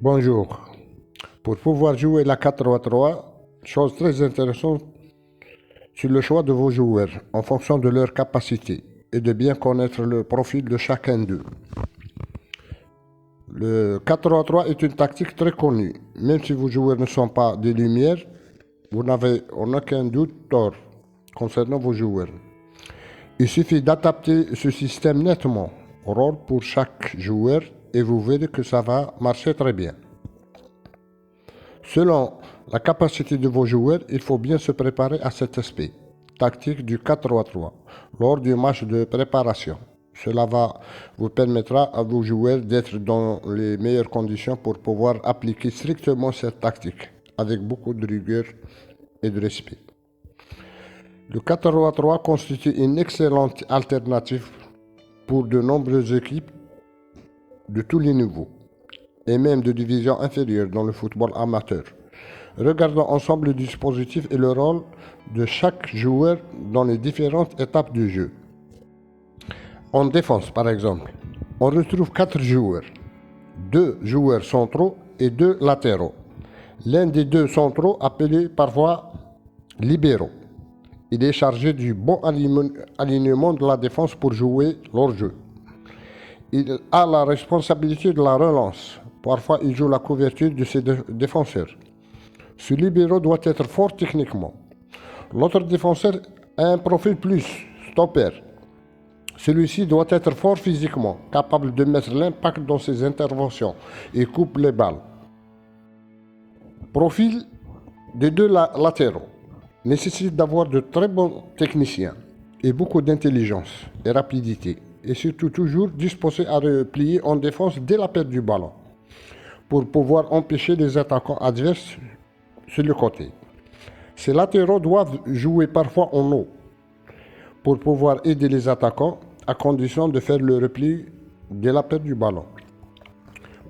Bonjour. Pour pouvoir jouer la 4-3-3, chose très intéressante, c'est le choix de vos joueurs en fonction de leurs capacités et de bien connaître le profil de chacun d'eux. Le 4-3-3 est une tactique très connue. Même si vos joueurs ne sont pas des lumières, vous n'avez en aucun doute tort concernant vos joueurs. Il suffit d'adapter ce système nettement au rôle pour chaque joueur et vous verrez que ça va marcher très bien. Selon la capacité de vos joueurs, il faut bien se préparer à cet aspect tactique du 4-3-3 lors du match de préparation. Cela vous permettra à vos joueurs d'être dans les meilleures conditions pour pouvoir appliquer strictement cette tactique avec beaucoup de rigueur et de respect. Le 4-3-3 constitue une excellente alternative pour de nombreuses équipes de tous les niveaux et même de divisions inférieures dans le football amateur. Regardons ensemble le dispositif et le rôle de chaque joueur dans les différentes étapes du jeu. En défense, par exemple, on retrouve 4 joueurs, 2 joueurs centraux et 2 latéraux. L'un des 2 centraux, appelé parfois libéraux, il est chargé du bon alignement de la défense pour jouer leur jeu. Il a la responsabilité de la relance. Parfois, il joue la couverture de ses défenseurs. Ce libéraux doit être fort techniquement. L'autre défenseur a un profil plus stopper. Celui-ci doit être fort physiquement, capable de mettre l'impact dans ses interventions et coupe les balles. Profil des 2 latéraux nécessite d'avoir de très bons techniciens et beaucoup d'intelligence et rapidité, et surtout toujours disposé à replier en défense dès la perte du ballon pour pouvoir empêcher les attaquants adverses sur le côté. Ces latéraux doivent jouer parfois en haut pour pouvoir aider les attaquants à condition de faire le repli dès la perte du ballon.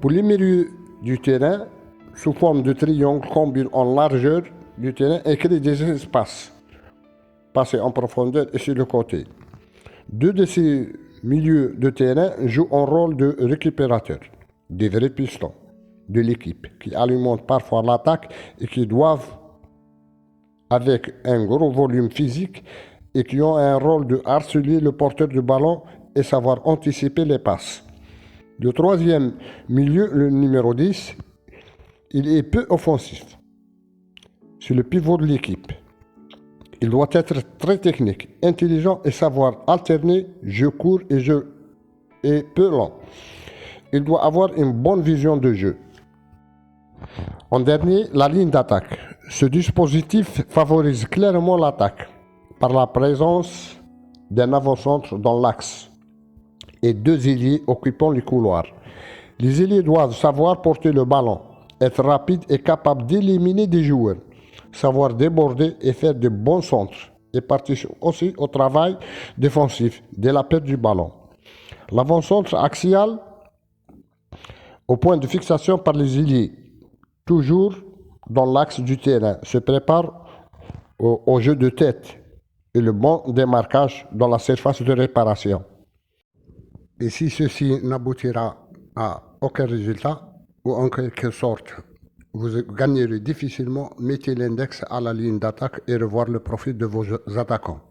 Pour les milieux du terrain, sous forme de triangle, combinent en largeur du terrain et créent des espaces passés en profondeur et sur le côté. 2 de ces milieux de terrain jouent un rôle de récupérateurs, des vrais pistons de l'équipe qui alimentent parfois l'attaque et qui doivent, avec un gros volume physique, et qui ont un rôle de harceler le porteur du ballon et savoir anticiper les passes. Le troisième milieu, le numéro 10, il est peu offensif. C'est le pivot de l'équipe. Il doit être très technique, intelligent et savoir alterner jeu court et jeu peu lent. Il doit avoir une bonne vision de jeu. En dernier, la ligne d'attaque. Ce dispositif favorise clairement l'attaque par la présence d'un avant-centre dans l'axe et 2 ailiers occupant les couloirs. Les ailiers doivent savoir porter le ballon, être rapides et capables d'éliminer des joueurs, savoir déborder et faire de bons centres et participer aussi au travail défensif dès la perte du ballon. L'avant-centre axial au point de fixation par les ailiers, toujours dans l'axe du terrain, se prépare au jeu de tête et le bon démarquage dans la surface de réparation. Et si ceci n'aboutira à aucun résultat, ou en quelque sorte vous gagnerez difficilement, mettez l'index à la ligne d'attaque et revoir le profil de vos attaquants.